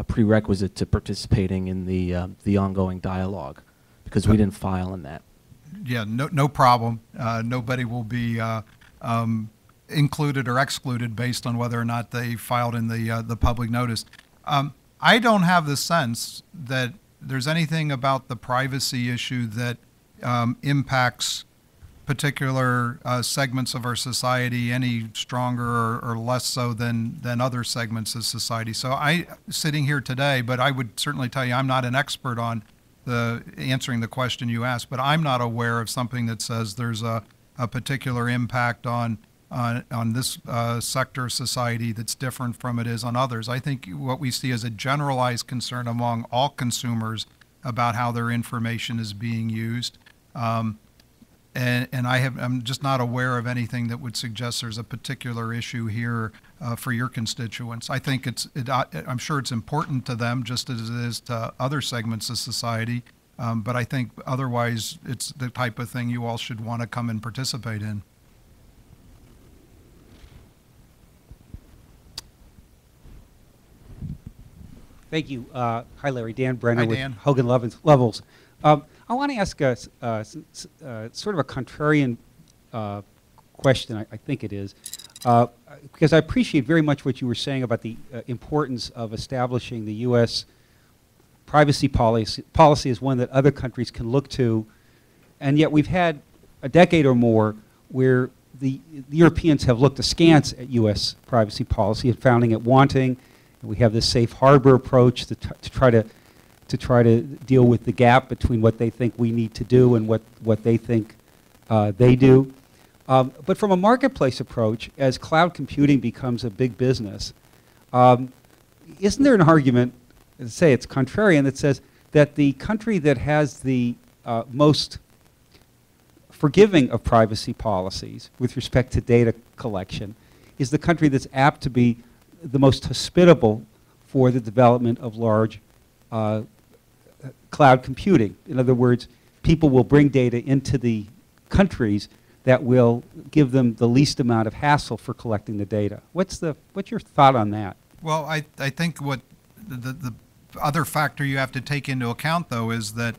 prerequisite to participating in the ongoing dialogue, because we didn't file in that. Yeah, no problem. Nobody will be included or excluded based on whether or not they filed in the public notice. I don't have the sense that there's anything about the privacy issue that impacts particular segments of our society any stronger or less so than other segments of society. So sitting here today, but I would certainly tell you I'm not an expert on answering the question you asked, but I'm not aware of something that says there's a particular impact on on this sector of society that's different from it is on others. I think what we see is a generalized concern among all consumers about how their information is being used. And I'm just not aware of anything that would suggest there's a particular issue here for your constituents. I think I'm sure it's important to them just as it is to other segments of society. But I think otherwise it's the type of thing you all should want to come and participate in. Thank you. Hi, Larry. Dan Brenner Hi, with Dan. Hogan Levels. I want to ask sort of a contrarian question, I think it is, because I appreciate very much what you were saying about the importance of establishing the U.S. privacy policy as one that other countries can look to, and yet we've had a decade or more where the Europeans have looked askance at U.S. privacy policy and founding it wanting. We have this safe harbor approach to try to deal with the gap between what they think we need to do and what they think they do. But from a marketplace approach, as cloud computing becomes a big business, isn't there an argument, say it's contrarian, that says that the country that has the most forgiving of privacy policies with respect to data collection is the country that's apt to be the most hospitable for the development of large cloud computing? In other words, people will bring data into the countries that will give them the least amount of hassle for collecting the data. What's your thought on that? Well, I think what the other factor you have to take into account, though, is that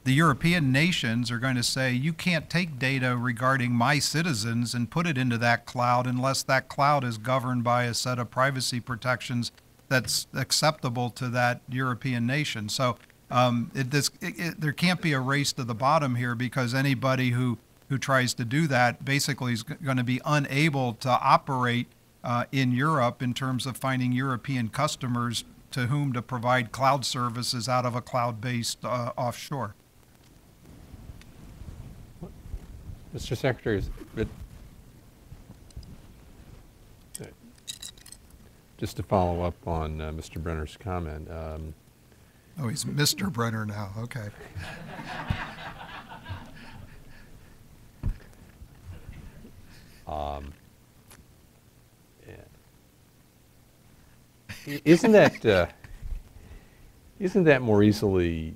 the European nations are going to say, you can't take data regarding my citizens and put it into that cloud unless that cloud is governed by a set of privacy protections that's acceptable to that European nation. So there can't be a race to the bottom here, because anybody who tries to do that basically is going to be unable to operate in Europe in terms of finding European customers to whom to provide cloud services out of a cloud-based offshore. Mr. Secretary, just to follow up on Mr. Brenner's comment. Oh, he's Mr. Brenner now. Okay. Isn't that more easily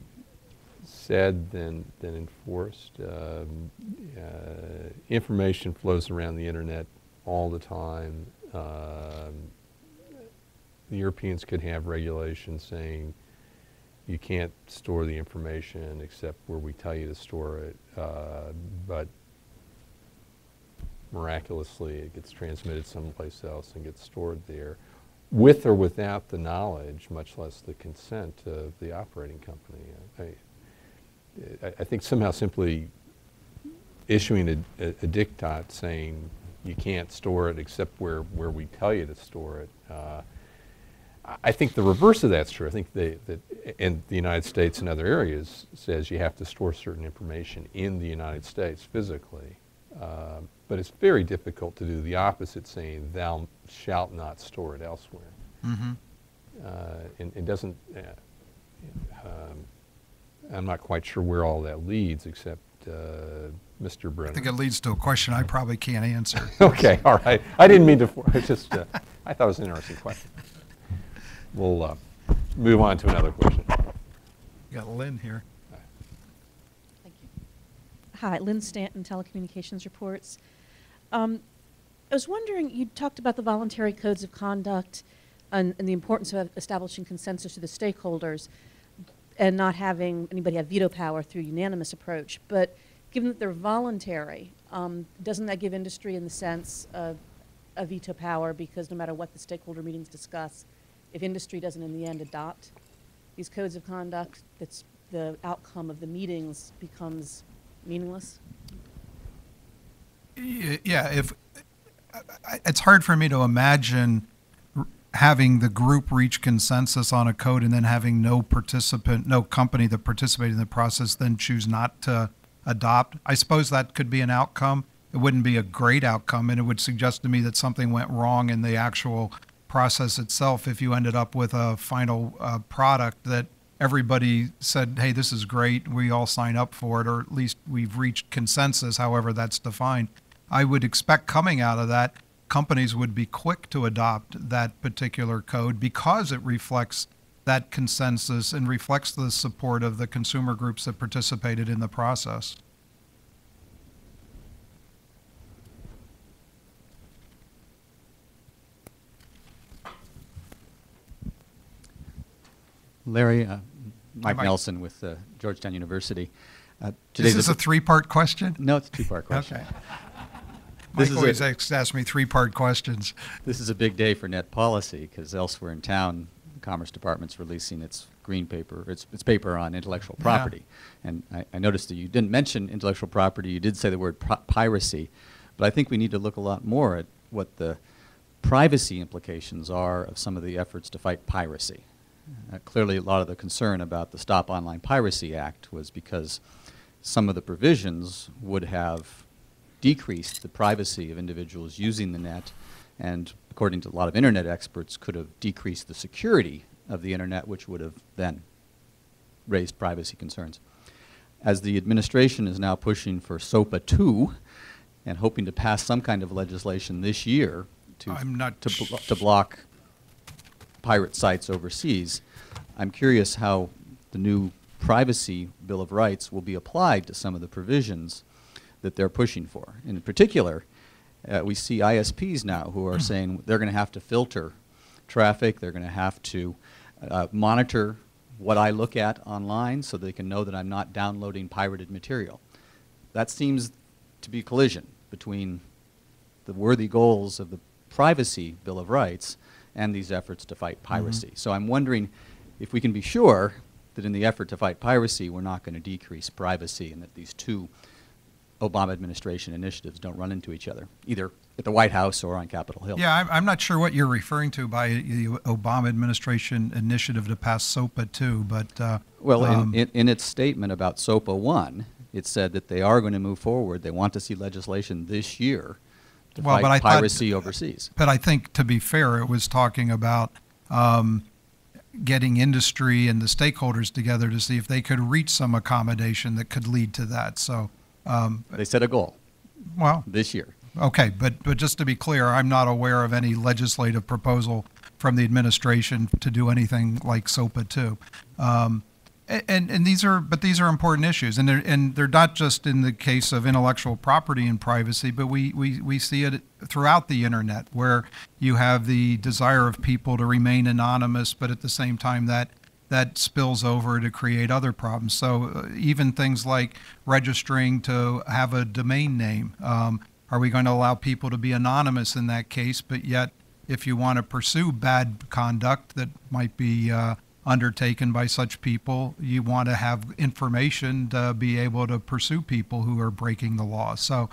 said than enforced? Information flows around the internet all the time. The Europeans could have regulations saying you can't store the information except where we tell you to store it, but miraculously it gets transmitted someplace else and gets stored there, with or without the knowledge, much less the consent of the operating company. I think somehow simply issuing a diktat saying you can't store it except where we tell you to store it. I think the reverse of that's true. I think that in the United States and other areas says you have to store certain information in the United States physically. But it's very difficult to do the opposite, saying thou shalt not store it elsewhere. Mm-hmm. And it doesn't, I'm not quite sure where all that leads, except Mr. Brenner. I think it leads to a question I probably can't answer. Okay, all right. I didn't mean to, I just, I thought it was an interesting question. We'll move on to another question. You got Lynn here. Thank you. Hi, Lynn Stanton, Telecommunications Reports. I was wondering, you talked about the voluntary codes of conduct and the importance of establishing consensus to the stakeholders and not having anybody have veto power through unanimous approach. But given that they're voluntary, doesn't that give industry in the sense of a veto power, because no matter what the stakeholder meetings discuss, if industry doesn't in the end adopt these codes of conduct, that's the outcome of the meetings becomes meaningless? Yeah, it's hard for me to imagine having the group reach consensus on a code and then having no company that participated in the process then choose not to adopt. I suppose that could be an outcome. It it wouldn't be a great outcome, and it would suggest to me that something went wrong in the actual process itself if you ended up with a final product that everybody said, hey, this is great, we all sign up for it, or at least we've reached consensus, however that's defined. I would expect coming out of that, companies would be quick to adopt that particular code because it reflects that consensus and reflects the support of the consumer groups that participated in the process. Larry, Mike Mike. Nelson with Georgetown University. Is this a three-part question? No, it's a two-part question. Okay. This Mike is always asks me three-part questions. This is a big day for net policy because elsewhere in town, the Commerce Department's releasing its green paper, its paper on intellectual property. And I noticed that you didn't mention intellectual property. You did say the word piracy, but I think we need to look a lot more at what the privacy implications are of some of the efforts to fight piracy. Clearly, a lot of the concern about the Stop Online Piracy Act was because some of the provisions would have decreased the privacy of individuals using the net, and according to a lot of internet experts, could have decreased the security of the internet, which would have then raised privacy concerns. As the administration is now pushing for SOPA 2 and hoping to pass some kind of legislation this year to block pirate sites overseas, I'm curious how the new Privacy Bill of Rights will be applied to some of the provisions that they're pushing for. In particular, we see ISPs now who are saying they're going to have to filter traffic, they're going to have to monitor what I look at online so they can know that I'm not downloading pirated material. That seems to be a collision between the worthy goals of the Privacy Bill of Rights and these efforts to fight piracy. So I'm wondering if we can be sure that in the effort to fight piracy, we're not going to decrease privacy and that these two Obama administration initiatives don't run into each other, either at the White House or on Capitol Hill. Yeah, I'm not sure what you're referring to by the Obama administration initiative to pass SOPA 2, but... well, in its statement about SOPA 1, it said that they are going to move forward. They want to see legislation this year to fight piracy overseas. But I think, to be fair, it was talking about getting industry and the stakeholders together to see if they could reach some accommodation that could lead to that. So they set a goal. Well, this year. Okay, but just to be clear, I'm not aware of any legislative proposal from the administration to do anything like SOPA 2. And these are important issues, and they're not just in the case of intellectual property and privacy, but we see it throughout the internet, where you have the desire of people to remain anonymous, but at the same time that spills over to create other problems. So even things like registering to have a domain name, are we going to allow people to be anonymous in that case, but yet if you want to pursue bad conduct that might be undertaken by such people, you want to have information to be able to pursue people who are breaking the law. So,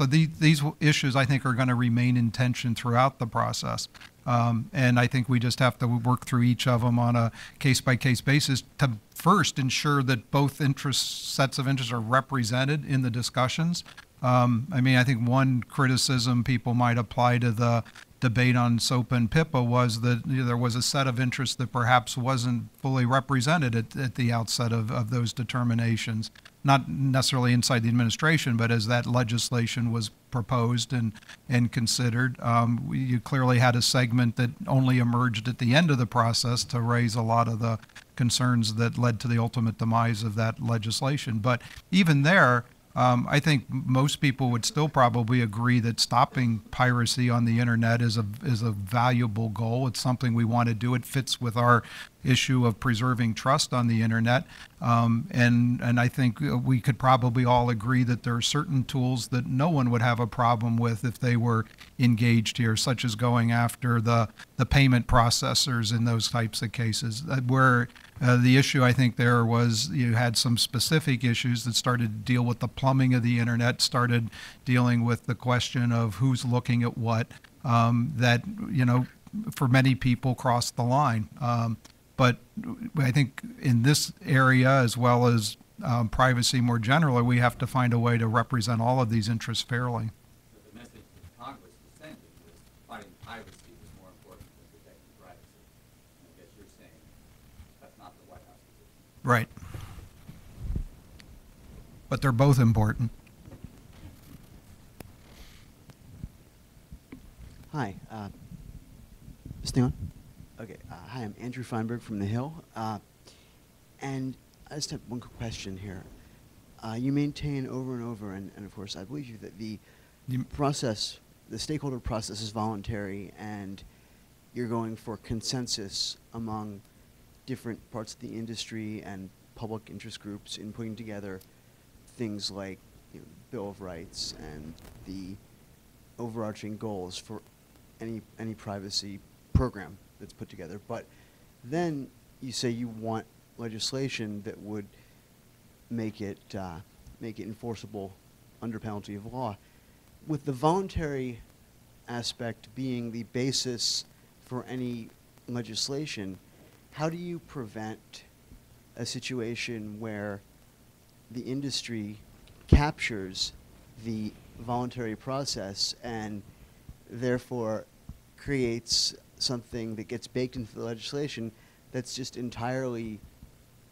these issues, I think, are going to remain in tension throughout the process. And I think we just have to work through each of them on a case-by-case basis to first ensure that both sets of interests are represented in the discussions. I mean, I think one criticism people might apply to the debate on SOPA and PIPA was that there was a set of interests that perhaps wasn't fully represented at the outset of those determinations, not necessarily inside the administration, but as that legislation was proposed and considered. You clearly had a segment that only emerged at the end of the process to raise a lot of the concerns that led to the ultimate demise of that legislation. But even there, I think most people would still probably agree that stopping piracy on the internet is a valuable goal. It's something we want to do. It fits with our issue of preserving trust on the internet. And I think we could probably all agree that there are certain tools that no one would have a problem with if they were engaged here, such as going after the payment processors in those types of cases, where the issue, I think, there was you had some specific issues that started to deal with the plumbing of the internet, started dealing with the question of who's looking at what, that, for many people crossed the line. But I think in this area, as well as privacy more generally, we have to find a way to represent all of these interests fairly. But the message that Congress was sending was fighting piracy was more important than protecting privacy. And I guess you're saying that's not the White House position. Right. But they're both important. Hi. Is this thing on? Okay. Hi, I'm Andrew Feinberg from The Hill. And I just have one quick question here. You maintain over and over, and of course I believe you, that the process, the stakeholder process is voluntary, and you're going for consensus among different parts of the industry and public interest groups in putting together things like, you know, Bill of Rights and the overarching goals for any privacy program that's put together. But then you say you want legislation that would make it enforceable under penalty of law. With the voluntary aspect being the basis for any legislation, how do you prevent a situation where the industry captures the voluntary process and therefore creates something that gets baked into the legislation that's just entirely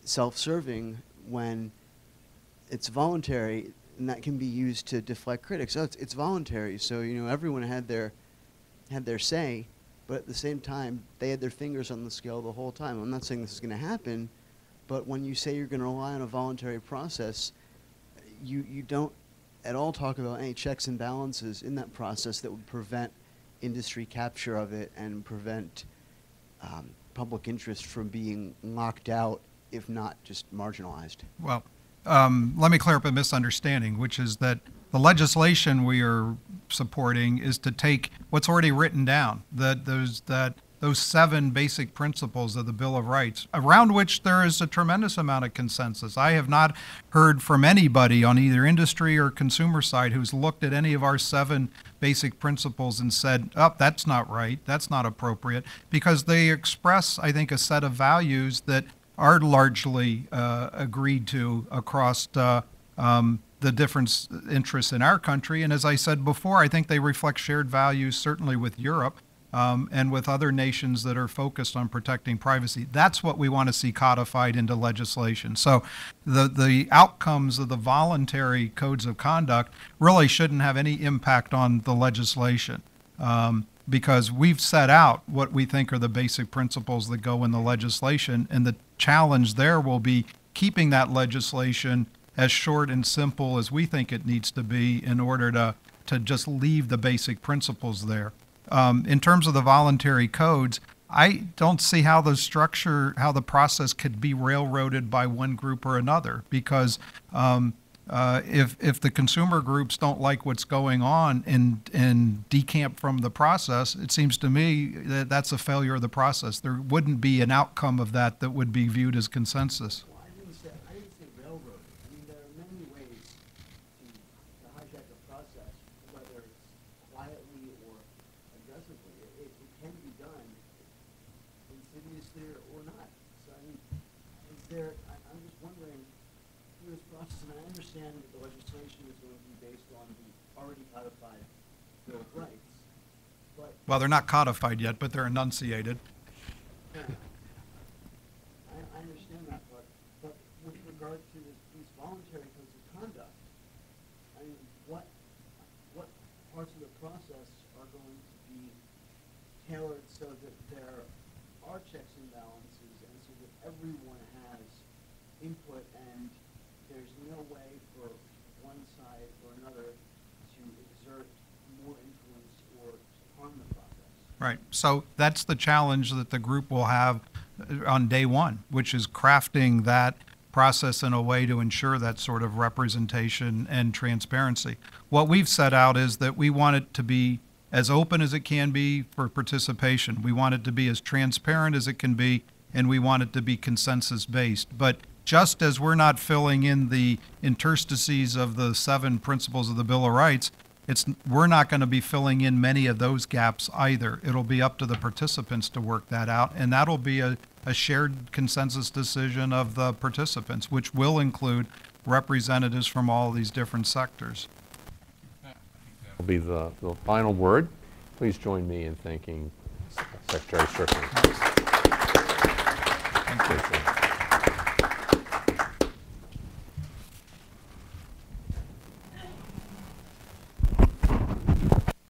self-serving when it's voluntary, and that can be used to deflect critics? Oh, it's voluntary, so, you know, everyone had their say, but at the same time they had their fingers on the scale the whole time. I'm not saying this is going to happen, but when you say you're going to rely on a voluntary process, you don't at all talk about any checks and balances in that process that would prevent industry capture of it and prevent public interest from being locked out, if not just marginalized. Well, let me clear up a misunderstanding, which is that the legislation we are supporting is to take what's already written down, that those 7 basic principles of the Bill of Rights, around which there is a tremendous amount of consensus. I have not heard from anybody on either industry or consumer side who's looked at any of our 7 basic principles and said, oh, that's not right, that's not appropriate, because they express, I think, a set of values that are largely agreed to across the different interests in our country. And as I said before, I think they reflect shared values, certainly with Europe, and with other nations that are focused on protecting privacy. That's what we want to see codified into legislation. So the outcomes of the voluntary codes of conduct really shouldn't have any impact on the legislation, because we've set out what we think are the basic principles that go in the legislation, and the challenge there will be keeping that legislation as short and simple as we think it needs to be in order to just leave the basic principles there. In terms of the voluntary codes, I don't see how the structure, how the process could be railroaded by one group or another, because if the consumer groups don't like what's going on and decamp from the process, it seems to me that that's a failure of the process. There wouldn't be an outcome of that would be viewed as consensus. Well, I didn't say railroad. I mean, there are many ways to hijack a process, whether it's quietly or aggressively. It can be done insidiously or not. So, I mean, I'm just wondering, through this process, and I understand that the legislation is going to be based on the already codified Bill of Rights, but... Well, they're not codified yet, but they're enunciated. I understand that part, but with regard to these voluntary codes of conduct, I mean, what parts of the process are going to be tailored so that there are checks and balances, and so that everyone has input, and there's no way for one side or another to exert more influence or to harm the process? Right. So that's the challenge that the group will have on day one, which is crafting that process in a way to ensure that sort of representation and transparency. What we've set out is that we want it to be as open as it can be for participation. We want it to be as transparent as it can be, and we want it to be consensus-based. But just as we're not filling in the interstices of the 7 principles of the Bill of Rights, we're not going to be filling in many of those gaps either. It'll be up to the participants to work that out, and that'll be a shared consensus decision of the participants, which will include representatives from all these different sectors. Will be the final word. Please join me in thanking Secretary Strickling. Thank you.